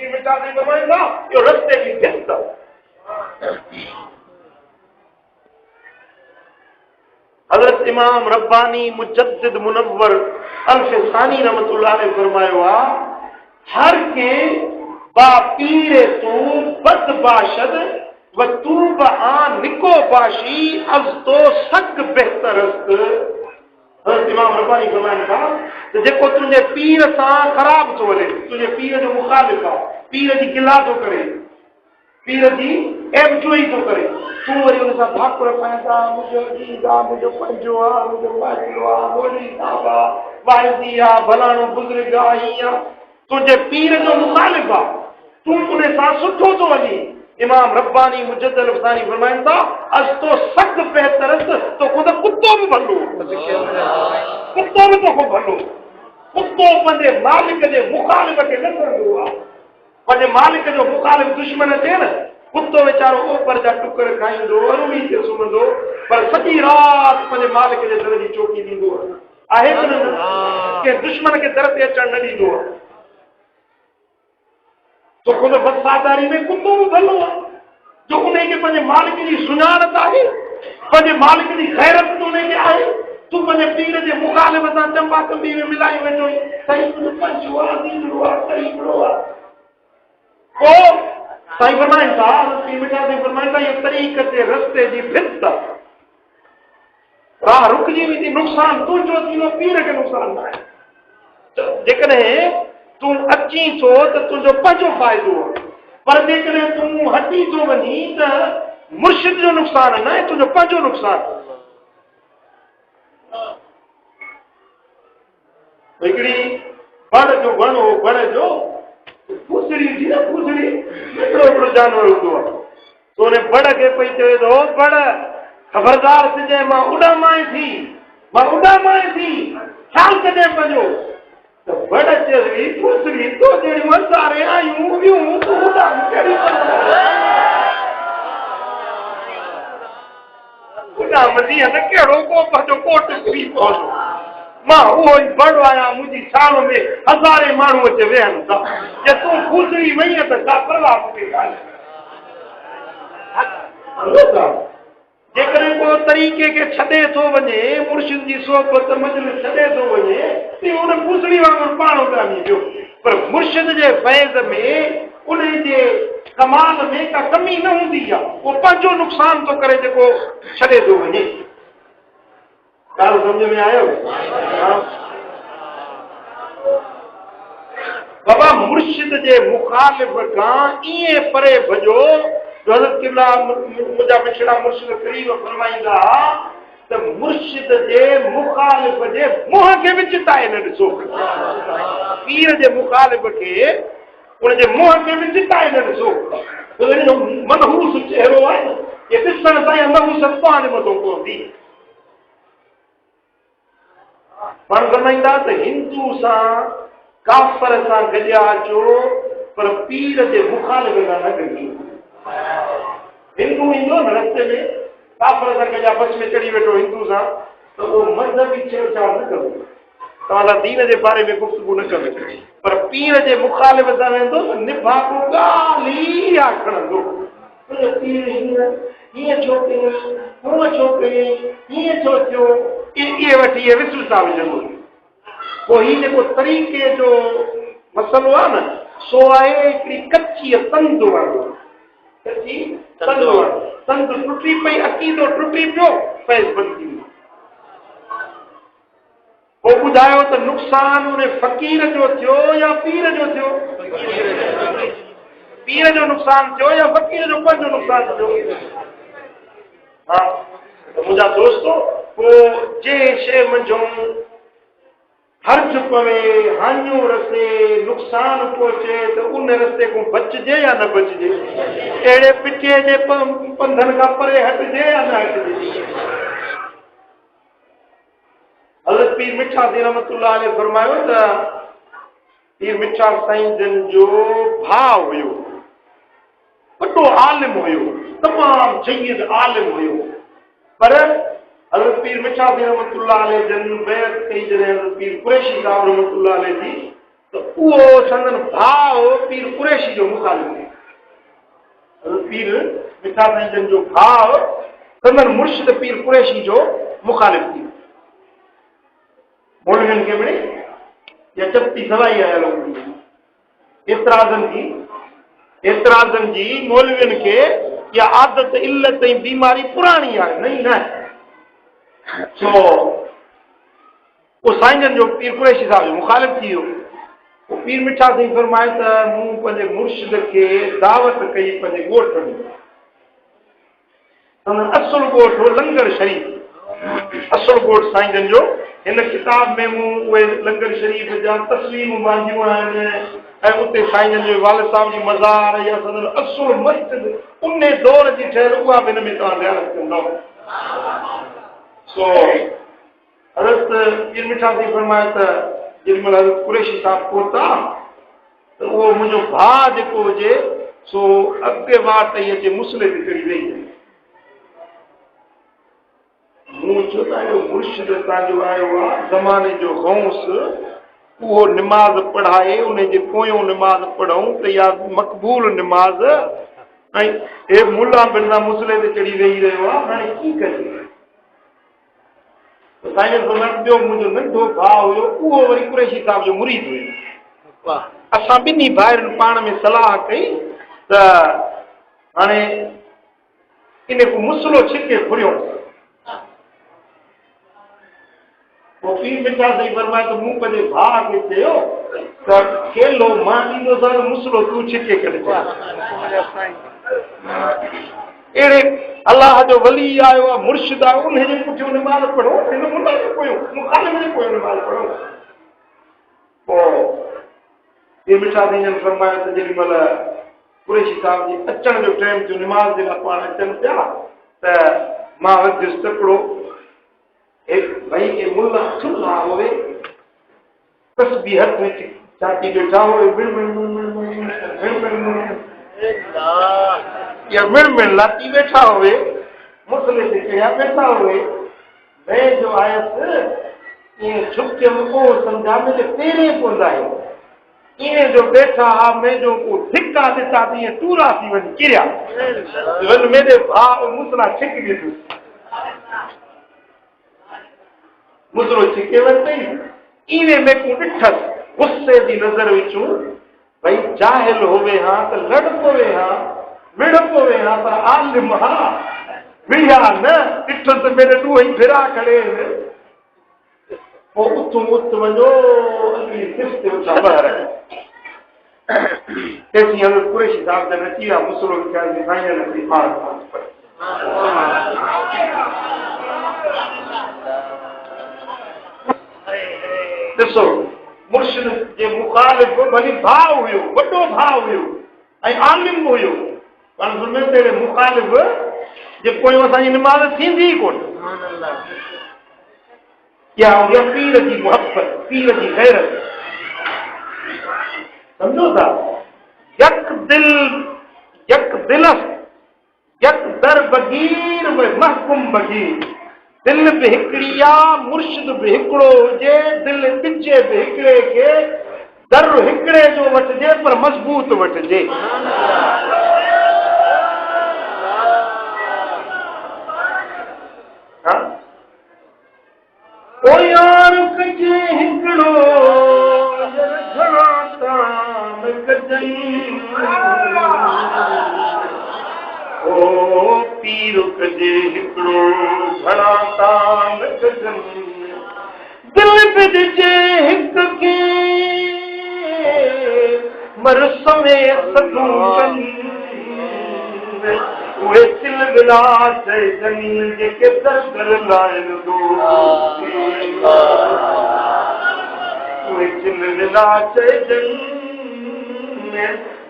पीर मिठा दी फरमाईंदा यो रस्ते जी भित हजरत इमाम रब्बानी मुजद्दिद मुनव्वर अल-फिसानी रहमतुल्लाह ने फरमायो हर के बा पीरे तू बद बाशद व तू बा निको बाशी अब तो सक बेहतर हजरत इमाम रब्बानी फरमाइन था तो जेको तुझे पीर सां खराब तो वले तुझे पीर जो मुखालिफ आ पीर जी गिला तो करे पीर जी एमचोई तो करे तू वरी उन सां भाकुर पाईंदा मुंहिंजो ईद आहे मुंहिंजो पंजो आहे मुंहिंजो वाजिलो आहे मोली साहब आहे वाइदी आहे भलाणो बुज़ुर्ग आहे हीअं तुंहिंजे पीर जो मुखालिफ़ आहे तूं उन सां सुठो थो वञी इमाम रब्बानी मुजद्दिद अल-फिसानी फरमाइनि था अज तो सख़्त बहितर तो ख़ुद कुत्तो बि भलो कुत्तो बि तोखो भलो कुत्तो पंहिंजे मालिक जे मुखालिफ़ खे न करंदो आहे पंहिंजे मालिक जो मुखालिफ़ दुश्मन थिए न कुत्तो वीचारो ऊपर जा टुकर खाईंदो अरुणी ते सुम्हंदो पर सॼी राति पंहिंजे मालिक जे दर जी चौकी ॾींदो आहे के दुश्मन खे दर ते अचणु न ॾींदो आहे तो ख़ुद वफ़ादारी में कुत्तो बि भलो आहे जो उनखे पंहिंजे मालिक जी सुञाणत आहे पंहिंजे मालिक जी ग़ैरत उनखे आहे तूं पंहिंजे पीर जे मुखालिफ़ सां चंबा चंबी में मिलाई वेठो साईं तुंहिंजो पंजो आहे नीलो आहे करीबड़ो आहे पोइ साईं फरमाइनि था पीर मिठा साईं फरमाइनि था ये तरीक़ ते रस्ते जी भित राह रुकजी वेंदी नुक़सान तुंहिंजो थींदो पीर खे नुक़सान न आहे जेकॾहिं तूं अची थो त तुंहिंजो पंहिंजो फ़ाइदो आहे पर जेकॾहिं तूं हटी थो वञी त मुर्शिद जो नुक़सान न आहे तुंहिंजो पंहिंजो नुक़सान हिकिड़ी बड़ जो वण हो बड़ जो फूसड़ी थी न फूसड़ी हिकिड़ो हिकिड़ो जानवर हूंदो आहे तो उन बड़ खे पई चवे थो बड़ ख़बरदार थिजांइ मां उॾामांइ थी ख़्यालु कजांइ पंहिंजो त बड़ चई फूसड़ी तो जहिड़ियूं अंसारे आयूं ॿियूं तूं उॾाम कहिड़ी उॾामंदी न कहिड़ो को पंहिंजो कोट फिरी पवंदो मां उहो ई बड़ आहियां मुंहिंजी छाव में हज़ारे माण्हू अची वेहनि था जे तूं फूसड़ी वई त का परवाह मूंखे कान्हे जेकॾहिं को तरीक़े खे छॾे थो वञे मुर्शिद जी सोबत मजलिस छॾे थो वञे त उन फूसड़ी वांगुरु पाण उॾामी पियो पर मुर्शिद जे फैज़ में उन जे कमाल में का कमी न हूंदी आहे उहो पंहिंजो नुक़सान थो करे जेको छॾे थो वञे ॻाल्हि सम्झ में आयो बाबा मुर्शिद जे मुखालिफ़ खां ईअं परे भॼो जो हज़रत क़िबला मुंहिंजा पिछड़ा मुर्शिद करीब फरमाईंदा त मुर्शिद जे मुखालिफ़ जे मुंहं खे बि चिताए न ॾिसो पीर जे मुखालिफ़ खे उनजे मुंहं खे बि चिताए न ॾिसो मनहूस चेहरो आहे न ये ॾिसण सां मनहूस पाण मथो पवंदी पाण फरमाईंदा त हिंदू सां काफ़र सां गॾिया अचो पर पीर जे मुखालिफ़ सां न गॾिजो हिंदू ईंदो न रस्ते में काफ़र सां गॾिया बस में चढ़ी वेठो हिंदू सां त उहो मज़हबी छेड़छाड़ न कंदो तव्हां दीन जे बारे में गुफ़्तगू न कंदो पर पीर जे मुखालिफ़ सां वेंदो त निभाको ॻाल्हि ई खणंदो पीर हीअं छो कयईं हूअं छो कयईं हीअं छो थियो इहे वठी इहे विसलता विझंदो पोइ हीउ जेको तरीक़े जो मसइलो आहे न सो आहे हिकिड़ी कची तंद वांगुरु कची तंद वांगुरु तंद टुटी पई अकीदो टुटी पियो फैज़ बंदि थी पोइ ॿुधायो त नुक़सान उन फ़क़ीर जो थियो या पीर जो थियो पीर जो नुक़सान थियो या फ़क़ीर जो पंहिंजो नुक़सान थियो हा मुंहिंजा दोस्तो पोइ जे शइ मंझूं हर्ज पवे हानियूं रसे नुक़सान पहुचे त उन रस्ते खां बचिजे या न बचिजे अहिड़े पिठे जे पंधनि खां परे हटिजे या न हटिजे हज़रत पीर मिठा दी रहमतुल्लाह अलैह फरमायो त पीर मिठा साईं जन जो भाउ हुयो वॾो आलिम हुयो तमामु जय्यद आलिम हुयो पर हज़रत पीर मिठा दी रहमतुल्लाह अलैह जन बैत कई जॾहिं हज़रत पीर कुरैशी साहब रहमतुल्लाह अलैह जी तो उहो संदन भाउ पीर कुरैशी जो मुखालिफ़ पीर मिठा साईं जन जो भाउ संदन मुर्शिद पीर कुरैशी जो मुखालिफ़ थी मौलवियुनि खे मिले या चपटी सवाई आयल हूंदी एतिराज़नि जी मौलवियुनि खे या आदत इल्लत ऐं बीमारी पुराणी आहे नई न सो उहो साईं जन जो पीर कुरैशी साहिब जो मुखालिफ़ थी वियो पीर मिठा साईं फरमाए त मूं पंहिंजे मुर्शिद खे दावत कई पंहिंजे ॻोठ में असुल ॻोठ हो लंगर शरीफ़ असुल ॻोठ साईं जन जो हिन किताब में मूं उहे लंगर शरीफ़ जा तस्वीरूं बांधियूं आहिनि ऐं उते साईं जन जो वालिद साहिब जी मज़ार या संदन असुल मस्जिद उन दौर जी ठहियल उहा बि हिन में तव्हां रियाज़त कंदव सो हज़रत पीर मिठा साईं फरमाए त जेॾीमहिल हज़रत कुरैशी साहिब पहुता त उहो मुंहिंजो भाउ जेको हुजे सो अॻिते वाट ई अचे मुसले ते चढ़ी वेही मूं चयो त मुर्शिद तव्हांजो आयो आहे ज़माने जो गौस उहो निमाज़ पढ़ाए उन जे पोयों निमाज़ पढ़ूं त इहा मक़बूल निमाज़ ऐं हे मुला बिना मुसले ते चढ़ी वेही रहियो आहे हाणे कीअं कजे साईं जन ॿियो मुंहिंजो नंढो भाउ हुयो उहो वरी कुरैशी साहिब जो मुरीद हुयो असां ॿिन्ही भाइरनि पाण में सलाह कई त हाणे इन को मुसलो छिके फुरियो पोइ पीर मिठा साईं फरमाए त मूं पंहिंजे भाउ खे चयो त केलो मां ॾींदोसां मुसलो तूं छिके करे अहिड़े अलाह जो वली आयो आहे मुर्शिद आहे उन जे पुठियो निमाज़ पढ़ो हिन मुला जे पोयो मुखालिफ़ जे पोयो निमाज़ पढ़ो पोइ पीर मिठा साईं जन फरमायो त जेॾीमहिल कुरैशी साहिब जे अचण जो टाइम थियो निमाज़ जे लाइ पाण अचनि पिया त मां वधियुसि तकिड़ो भाई के मुल्ला थुल्ला होवे तस्बीह हथ में चाटी बैठा होवे या मिण लाती बैठा होवे मुसले से चढ़िया बैठा होवे मैं जो आयसि ये छुप के मुको समझा में तेरे पौंदा है ये जो बैठा हा मैं जो को धिक्का देता थी टूरा थी वन किरिया वन मेरे भाउ मुसला छिक ॾिठो मुसलो छिके वरितई इने में को ॾिठसि गुस्से जी नज़र विचूं भई जाहिल होवे हा त लड़ पवे हा विड़ पवे हा त आलिम हा विया न ॾिठो त मेरे ॾूंहं ई फिरा खड़े पोइ उथूं उथ वञो अॻिली सिफ़ ते उथां ॿाहिरि तेसीं हज़रत कुरैशी साहिब जन अची विया मुसलो विचारे साईं जन खे मार ॾिसो मुर्शिद जे मुखालिफ़ भली भाउ हुयो वॾो भाउ हुयो ऐं आलिम हुयो पर तेरे मुखालिफ़ जे पोयों असांजी निमाज़ थींदी ई कोन या पीर जी मुहबत पीर जी गैरत समझो था यक दिलस यक दर बगीर व महकुम बगीर दिल बि हिकिड़ी आहे मुर्शिद बि हिकिड़ो हुजे दिल ॾिजे बि हिकिड़े खे दर हिकिड़े जो वठिजे पर मज़बूत वठिजे यार कजे हिकिड़ो ओ पीर कजे हिकिड़ो घणा तान कजनि दिल बि ॾिजे हिक खे मर समेत सदूं उहे सिल बिला चइजनि जेके दर दर लाइन उहे सिल बिला चइजनि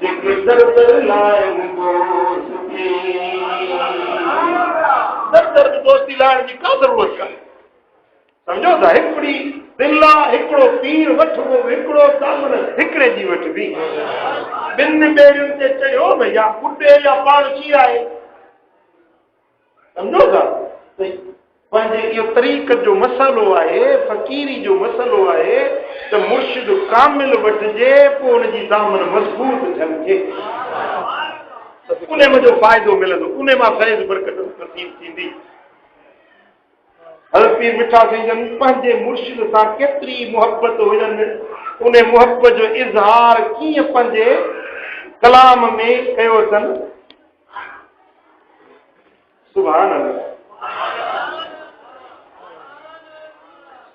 जेके दर दर लाइन दर दर दोस्ती लाइण जी का ज़रूरत कान्हे सम्झो था हिकिड़ी दिल आहे हिकिड़ो पीर वठिबो हिकिड़ो कामन हिकिड़े जी वठिबी ॿिनि ॿेड़ियुनि ते चढ़ियो न या कुटे या पाण चीराए सम्झो था पंहिंजे इहो तरीक़त जो मसइलो आहे, फ़क़ीरी जो मसइलो आहे त मुर्शिद कामिल वठिजे, पोइ हुनजी दामन मज़बूत थियणु उन जो फ़ाइदो मिलंदो, उन मां फैज़ बरकत नसीब थींदी। हज़रत पीर मिठा साईं जन पंहिंजे मुर्शिद सां केतिरी मुहबत हुजनि, उन मुहबत जो इज़हार कीअं पंहिंजे कलाम में कयो अथनि। सुभान अल्लाह,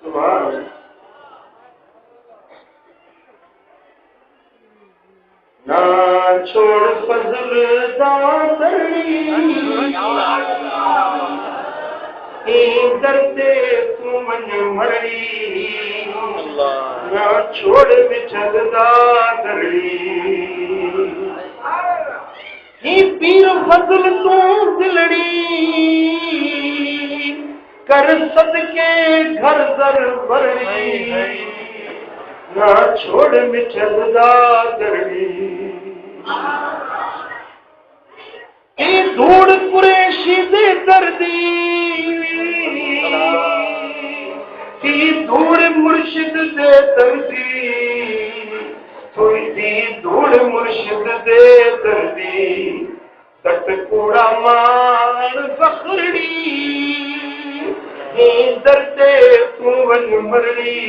सुभान अल्लाह। ना छोड़ फज़ल दातरी दर्दे तू मन मरड़ी, ना छोड़ विछल दातरी ही पीर फज़ल तू दिलड़ी कर सदके घर दर भरड़ी, ना छोड़ मिठल दादरी ये धूड़ कुरैशी दे दर्दी की धूड़ मुर्शिद दे दर्दी, थोड़ी सी धूड़ मुर्शिद दे दर्दी सट कूड़ा मान फखड़ी दर्दे तू वन मरड़ी,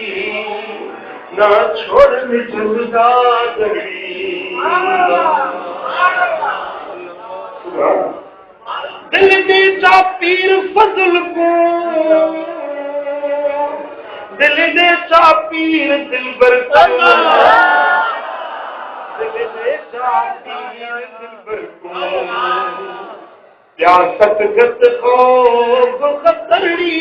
ना छोड़ मिठल दादरी। दिल दे चा पीर फजल को, दिल दे चा पीर दिलबर को, दिल दे चा पीर दिलबर को प्यासत गत को खतरड़ी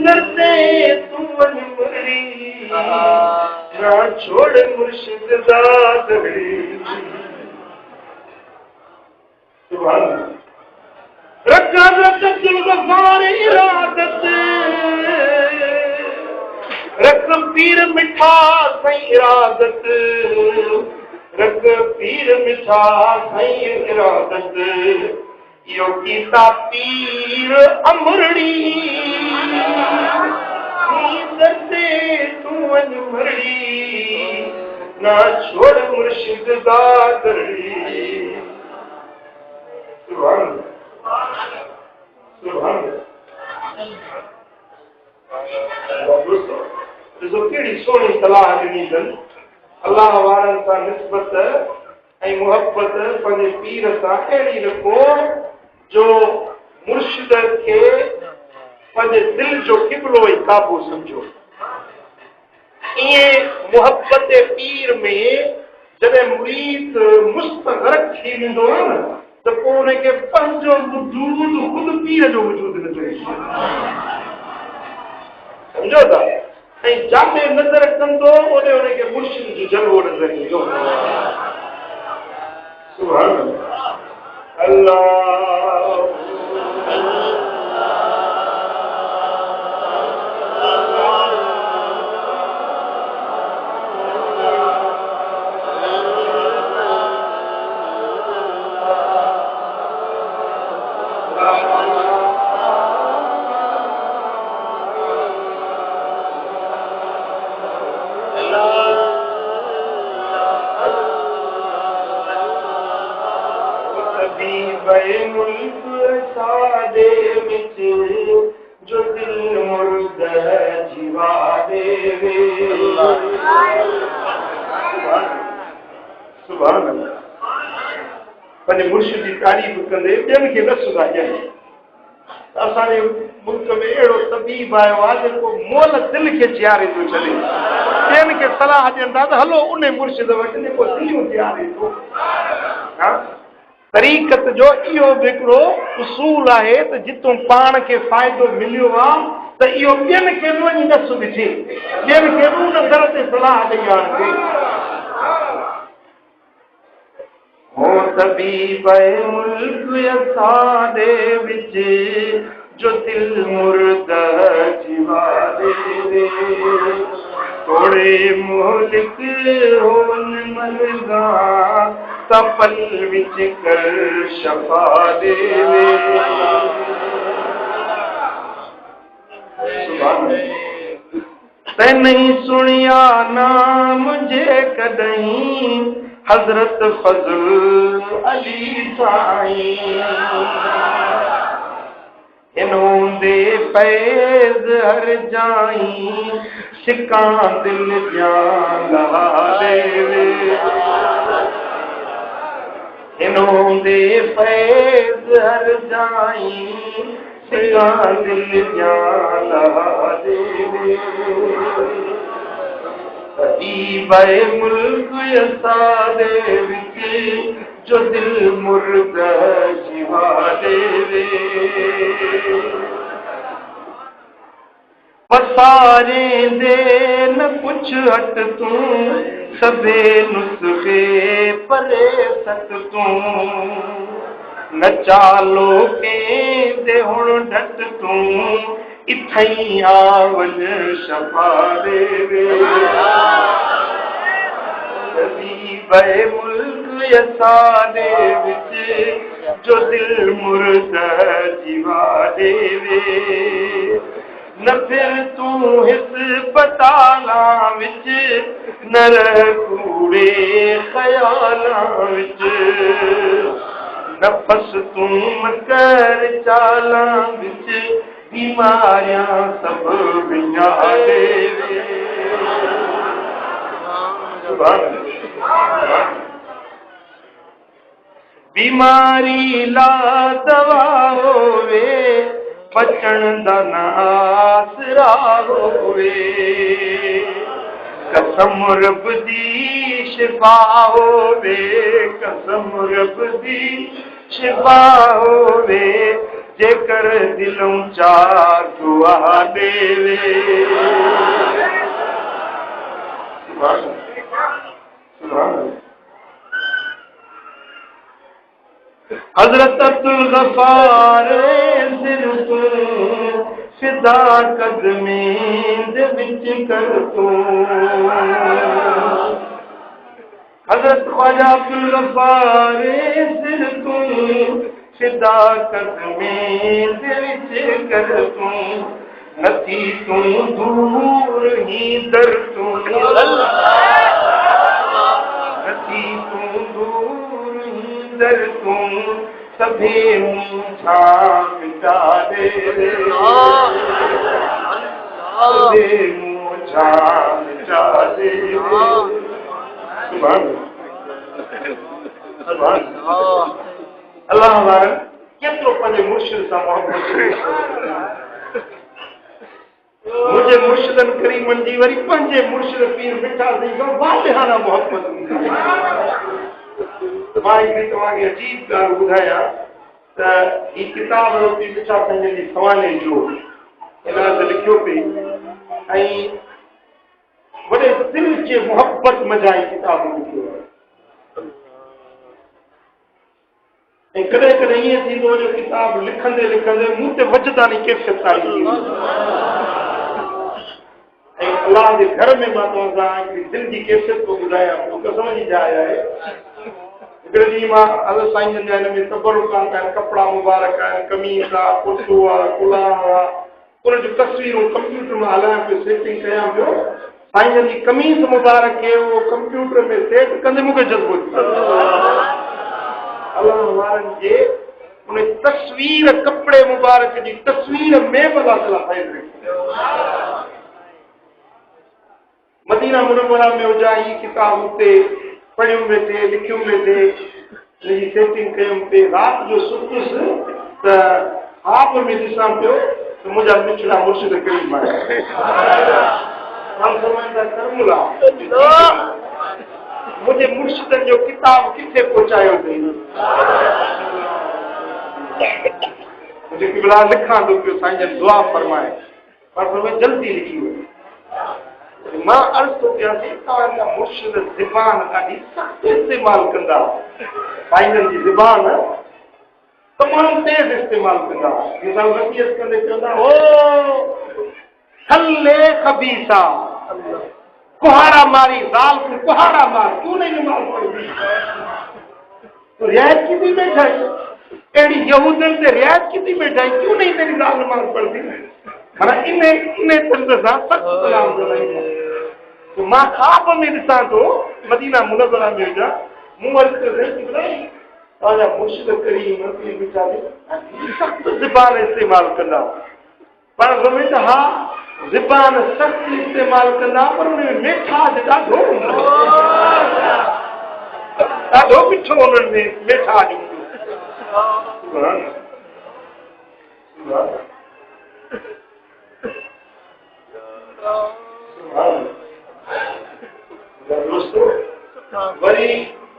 दर्दे तू वन मरड़ी, ना छोड़ मुर्शिद दादरी। रख पीर मिठा सही इरादत, रख पीर मिठा सही इरादत, यो कीता पीर अमरड़ी दर्दे तू वन मरड़ी, ना छोड़ मुर्शिद दादरी। कहिड़ी सोनी सलाह ॾिनी अथनि, अलाह वारनि सां निस्बत ऐं मुहबत पंहिंजे पीर सां अहिड़ी रखो जो मुर्शिद खे पंहिंजे दिल जो क़िबलो ऐं काबू सम्झो। ईअं मुहबत पीर में जॾहिं मुरीद मुस्तग़रक़ थी वेंदो आहे न त पोइ हुनखे पंहिंजो वजूद ख़ुदि पीर जो वजूद नज़र ईंदो, सम्झो था। ऐं जाते नज़र कंदो ओॾे हुनखे मुर्शिद जो जलवो नज़र ईंदो। सुभान अल्लाह, जो दिल मुर्द जीवा देवे। सुभान अल्लाह। पंहिंजे मुर्शिद जी तारीफ़ कंदे ॿियनि खे न सुञाणनि। असांजे मुल्क में अहिड़ो तबीब आयो आहे जेको मोल दिल खे जियारे थो छॾे, ॿियनि खे सलाह ॾियनि था त हलो उन मुर्शिद वटि जेको दिलियूं जियारे थो। तरीक़त जो इहो बि हिकिड़ो उसूल आहे त जितां पाण खे फ़ाइदो मिलियो आहे त इहो ॿियनि खे बि वञी न सुभिजे, ॿियनि खे बि उन दर ते सलाह ॾेई आणिजे। हो तबीब मुल्क असांजे विच जो दिल मुर्द जीवा देवे, तोड़े मोहलिक होन मलगा त पल विच कर शफा देवे। तैनई सुनिया नाम जे कदहीं हजरत फजल अली साईं। इन्हों दे फैज़ हर जाई सिका दिल जान लहा देवे। इन्हों दे फैज़ हर जाई सिका दिल जान लहा देवे। बे मुल्क असादे विच जो दिल मुर्द जिवा देवे। पसारे दे न कुछ हट तू सबे नुस्खे परे सक तू न चालो के दे हुण ढट तू इथई आवन शफा देवे। बे मुल्क असादे विच जो दिल मुर्द जिवा देवे। न फिर तू हिस्पताला विच न रह कूड़े ख्याला विच न फस तू मकर चाला विच बीमारियां सब विञा देवे। बीमारी ला दवा होवे बचन दा ना आसरा होवे। कसम रब दी शिफा होवे कसम रब दी शिफा होवे जेकर दिलों चार दुआ देवे। हजरत अब्दुल गफ्फार सिर्फ फिदा कदमें दे विच कर तू। हजरत ख्वाजा अब्दुल गफ्फार सिर्फ फिदा कदमें दे विच कर तू। नथी तू दूर ही दर तू नथी तू दूर ही दर तू सभे मुझा मिटा दे। सभे मुझा मिटा दे। अल्लाह वारन केतिरो पंहिंजे मुर्शिद सां मोहब्बत। मुझे मुर्शिदन करीमन जी वरी पंहिंजे मुर्शिद पीर मिठा सिंह सां वालिहाना मोहब्बत हूंदी। मां हिकिड़ी तव्हांखे अजीब ॻाल्हि ॿुधायां त ही किताब पीर मिठा सिंह जी सवाले जो इन ते लिखियो पिए ऐं वॾे दिलि जे मोहब्बत मज़ा ही किताब लिखियो आहे। ऐं कॾहिं कॾहिं ईअं थींदो जो किताब लिखंदे लिखंदे मूं ते वजदानी कैफ़ियत आई। ऐं अल्लाह जे घर में मां तव्हां सां हिकिड़ी दिलि जी कैफ़ियत थो ॿुधायां मूंखे सम्झ में आया आहे। हिकिड़े ॾींहुं मां अल साईं जन जा हिन में तबरुकात आहिनि कपिड़ा मुबारक आहिनि कमीज़ आहे कुर्तो आहे कुलाह आहे उन जूं तस्वीरूं कंप्यूटर में हलायां पियो सेटिंग कयां पियो। साईं जन जी कमीज़ मुबारक खे उहो कंप्यूटर में सेट कंदे मूंखे जज़्बो अल्लाह वारनि जे उन तस्वीर कपिड़े मुबारक जी तस्वीर में भला मदीना मुनव्वरा में हुजा ही किताब हुते पढ़ियूं वेठे लिखियूं वेठे हिनजी सेटिंग कयूं पिए। राति जो सुतुसि त ख़्वाब में ॾिसां पियो त मुंहिंजा मिठड़ा मुर्शिद करीम करमुला मुंहिंजे मुर्शिदनि जो किताब किथे पहुचायो अथई। मुंहिंजे किबला लिखां थो पियो साईं जन दुआ फरमाए पर जल्दी लिखी वई। मां अर्ज़ थो कयां तव्हांजा मुर्शिद ज़बान ॾाढी सख़्त इस्तेमालु कंदा। साईं जन जी ज़बान तमामु तेज़ इस्तेमालु कंदा। वसीयत कंदे चवंदा ओ हले खबीसा कुहाड़ा मारी ज़ाल को कुहाड़ा मार क्यों नहीं नमाज़ पढ़ती। तो रियायत की थी बैठा अड़ी यहूदन से रियायत की थी बैठा क्यों नहीं तेरी लाल नमाज पढ़ती माना इन्हें तंत्र सा सख्त सलाम तो मां ख्वाब में ॾिसां तो मदीना मुनव्वरा में जा मूं वटि तव्हांजा मुर्शिद करीम वीचारे सख़्त ज़बान इस्तेमाल कंदा पर समय त हा ज़बान सख़्त इस्तेमाल कंदा पर उनमें मिठास ॾाढो मिठो उन्हनि में मिठास वरी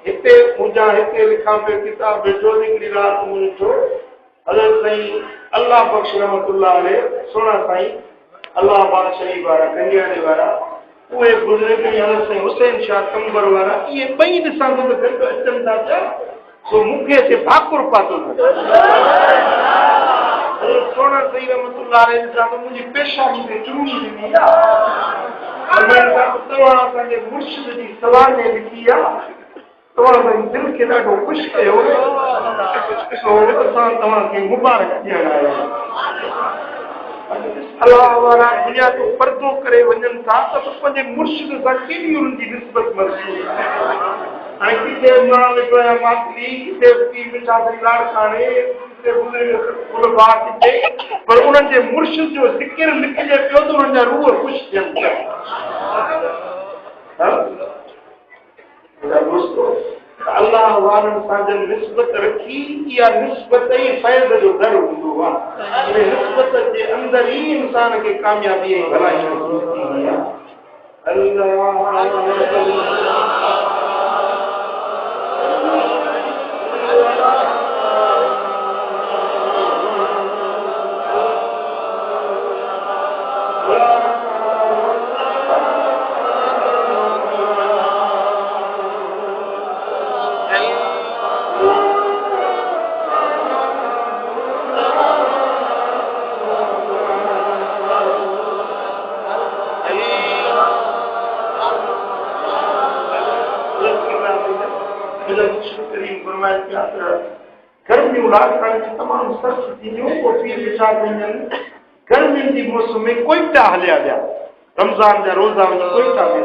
हिते मुंहिंजा हिते लिखां पियो किताब वेठो हिकिड़ी राति मूं ॾिठो हज़रत साईं अल्लाह बख्श रहमतुल्लाह अलैह सोना साईं अल्लाह बादशाही वारा कंडियाणे वारा उहे बुज़ुर्ग हज़रत साईं हुसैन शाह कंबर वारा इहे ॿई ॾिसां थो त गॾु अचनि था पिया सो मूंखे अचे भाकुर पातो सोना साईं रहमतुल्लाह अलैह ॾिसां त मुंहिंजी पेशानी ते चुनी ॾिनी तव्हां असांजे मुर्शिद जी सलाह में लिखी आहे तव्हां दिलि खे ॾाढो ख़ुशि कयो असां तव्हांखे मुबारक ॾियण आया अलाह वारा दुनिया तो पर्दो करे वञनि था त पंहिंजे मुर्शिद सां केॾी उन्हनि जी निस्बत महसूस हाणे किथे मां वेठो आहियां मातली किथे पीर मिठा साईं लाड़काणे किथे गुलबाग किथे पर उन्हनि जे मुर्शिद जो ज़िक्र लिखिजे पियो त उन्हनि जा रूह ख़ुशि थियनि पिया दोस्तो अल्लाह वारनि सां जन निस्बत रखी इहा निस्बत ई फ़ैज़ जो दर हूंदो आहे इन निस्बत जे अंदरि ई इंसान खे कामयाबी ऐं भलाई थींदी आहे तमामु सख़्त थींदियूं पोइ पीर छा कनि गर्मियुनि जी मौसम में कोईटा हलिया विया रमज़ान जा रोज़ा वञी कोईटा में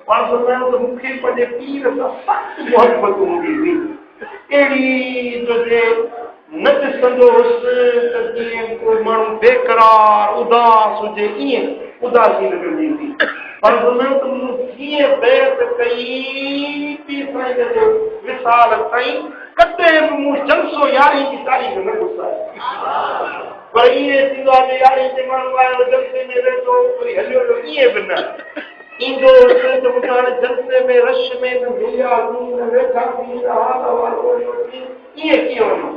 पाण सम्झायूं त मूंखे पंहिंजे पीर सां सख़्त मोहबत हूंदी हुई अहिड़ी जो जे न ॾिसंदो हुउसि त जीअं कोई माण्हू बेक़रार उदास हुजे ईअं उदासी लॻंदी हुई पाण सम्झायूं त मूं कीअं बैत कई पीर साईं जो विसाल ताईं कॾहिं बि मूं जलसो यारहीं जी तारीख़ न घुसायो पर ईअं थींदो आहे यारहीं ते माण्हू आयो जलसे में वेठो वरी हलियो ईअं बि न ईंदो त मूंखे हाणे जलसे में रश में न मिलियासीं न वेठासीं ईअं कीअं वञो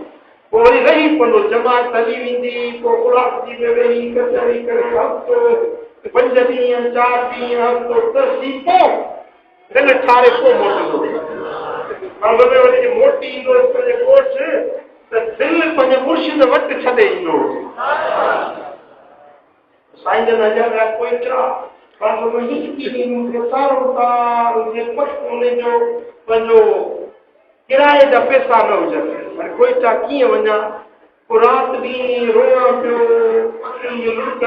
पोइ वरी रही पवंदो जमात हली वेंदी पोइ उलासी में वेही कचहरी करे हफ़्तो 5 ॾींहं 4 ॾींहं हफ़्तो तरसी पोइ दिलि ठारे पोइ मोटंदो वरी मोटी ईंदो पंहिंजे कोठ त दिलि पंहिंजे मुर्शिद वटि छॾे ईंदो साईं जन हलिया विया कोईटा पंहिंजो किराए जा पैसा न हुजनि कोईटा कीअं वञा पोइ राति ॾींहुं रोयां पियो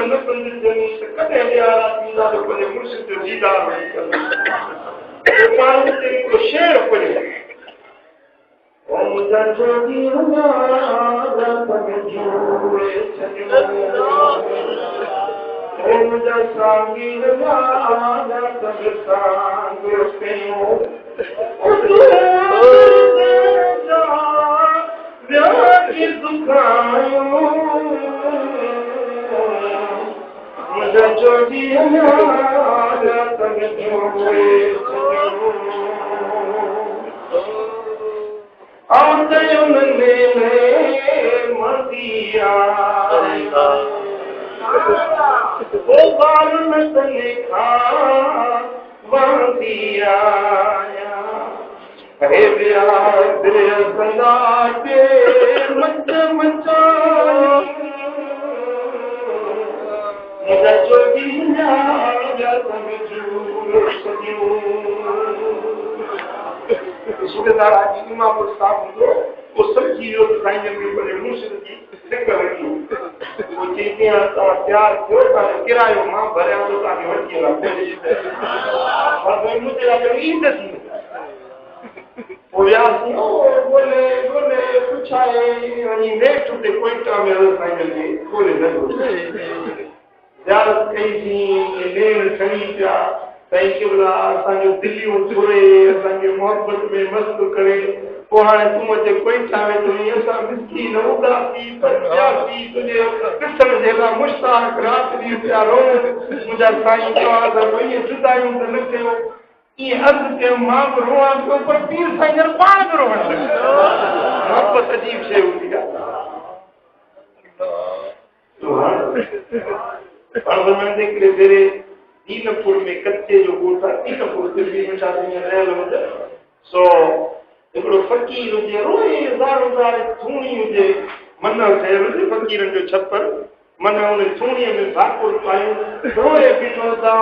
न बंदि थियनि त कॾहिं लियारा थींदा त पंहिंजे मुर्शिद जो दीदार माण्हू ते हिकिड़ो शेर पढ़ियो सूबेदार आज इमाम साहब हूंदो वो समझी वियो त साईं जन खे भले मुर्शिद जी सिंग लॻी वो चई कीअं तव्हां तयारु थियो तव्हांजो किरायो मां भरियां थो तव्हांखे वठी हलां मुंहिंजे लाइ ईद थी वो वियासीं ॻोल्हे ॻोल्हे पुछाए वञी नेठ ते कोइटा में साईं जन खे ॻोल्हे न ज़ियारत कईसीं नेण खणी पिया साईं क़िबला असांजो दिलियूं घुरे असांखे मोहबत में मस्त करे पोइ हाणे तूं अचे कोइटा में तुंहिंजी असां मिसकीन उदासी पंजासी तुंहिंजे ॾिसण जे लाइ मुश्ताक राति ॾींहुं पिया रो मुंहिंजा साईं तव्हां सां ईअं जुदायूं त न कयो ईअं अर्ज़ु कयो मां बि रोआं पियो पर पीर साईं जन पाण बि रोअण लॻो मोहबत अजीब शइ हूंदी आहे दीनपुर में कच्चे जो ॻोठ आहे दीनपुर दिल्ली में शादी में रहियल हुजे सो हिकिड़ो फ़कीर हुजे रोए ज़ार थूणी हुजे मन ठहियल हुजे फ़कीरनि जो छप्पर मन हुन थूणीअ में भाकुर पायूं रोए बीठो था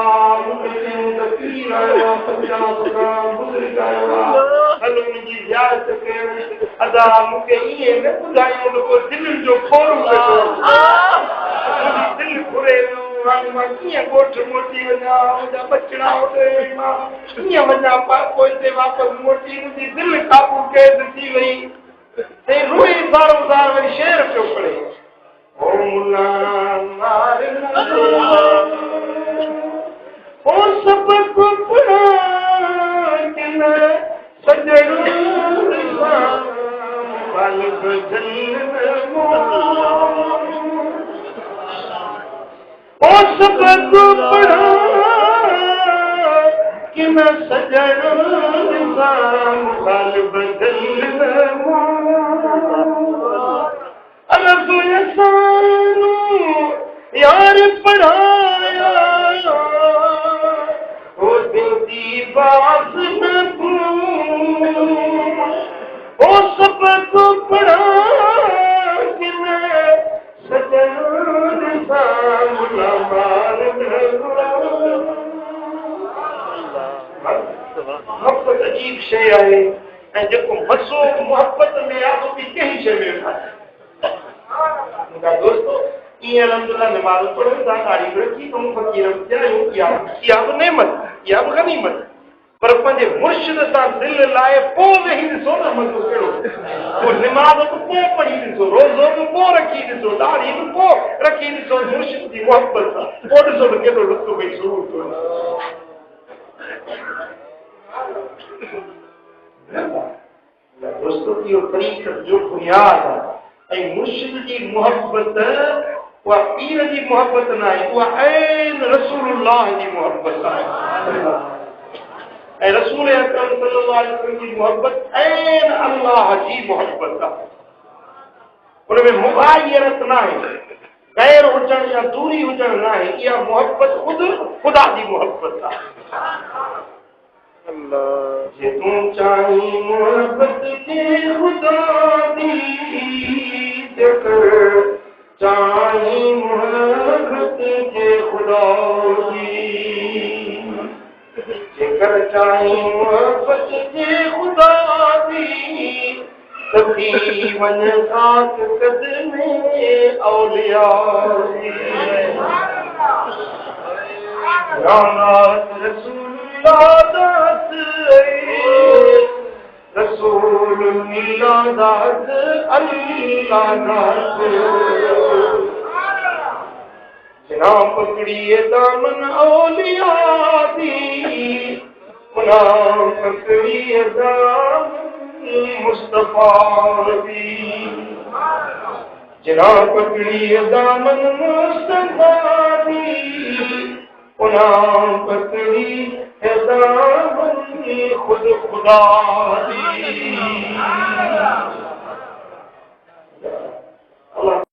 मूंखे चयूं त पीर आयो आहे 50 ग्राम बुज़ुर्ग आयो आहे हलो मुंहिंजी ज़ियारत कयो अदा मूंखे ईअं न ॿुधायूं त पोइ दिलि जो खोर दिलि घुरे मां कीअं ॻोठ मोटी वञा मुंहिंजा बचड़ा होॾे मां कीअं वञा पोइ हिते वापसि मोटी मुंहिंजी दिलि काबू क़ैद थी वई ते रोई ज़ारो ज़ार वरी शेर पियो पढ़े ओ मुला नार ओ सबक पढ़ा किन सजण बालक जन्म ओ सबक पढ़ा कि न सजण बाल बदल असानू यार पढ़ाया ओ देती बास न ओ सबक पढ़ा कि न सजण मोहब्बत अजीब शइ आहे ऐं जेको मज़ो मोहब्बत में आहे उहो बि कंहिं शइ में मुंहिंजा दोस्तो ईअं अलहमदुलिल्लाह नमाज़ पढ़ूं था ॾाढी तरक़ी कयूं फ़क़ीर थिया इहा बि नेमत इहा बि गनीमत पर पंहिंजे मुर्शिद सां दिलि लाइ पोइ वेही ॾिसो न मज़ो कहिड़ो पोइ निमाज़ बि पोइ पढ़ी ॾिसो रोज़ो बि पोइ रखी ॾिसो ॾाढ़ी बि पोइ रखी ॾिसो मुर्शिद जी मोहब्बत सां पोइ ॾिसो त केॾो लुत्फ़ भई शुरू थियो दोस्तो इहो तरीक़त जो बुनियाद आहे ऐं मुर्शिद जी मोहब्बत उहा पीर जी मोहब्बत न आहे उहा ऐन रसूलुल्लाह जी मोहब्बत आहे ऐं रसूल अकरम सल्लल्लाहु अलैहि वसल्लम जी मोहब्बत ऐन अल्लाह जी मोहब्बत आहे उनमें मुग़ायरत न आहे गैर हुजण या दूरी हुजण न आहे इहा मोहब्बत ख़ुदि ख़ुदा जी मोहब्बत आहे जे तूं चाहीं मोहब्बत के खुदा दी जेकर चाहीं मोहब्बत के खुदा दी जेकर चाहीं मोहब्बत के खुदा दी सभी वन साथ कदमे औलिया रानात रसूलुल्लाह दात रसूलुल्लाह दात अल्लाह दात जना पकड़िए दामन औलिया दी गुना पकड़िए दामन मुस्तफा दी जना पकड़िए दामन मुस्तफा दी उना पकड़ी है दामन खुद खुदा दी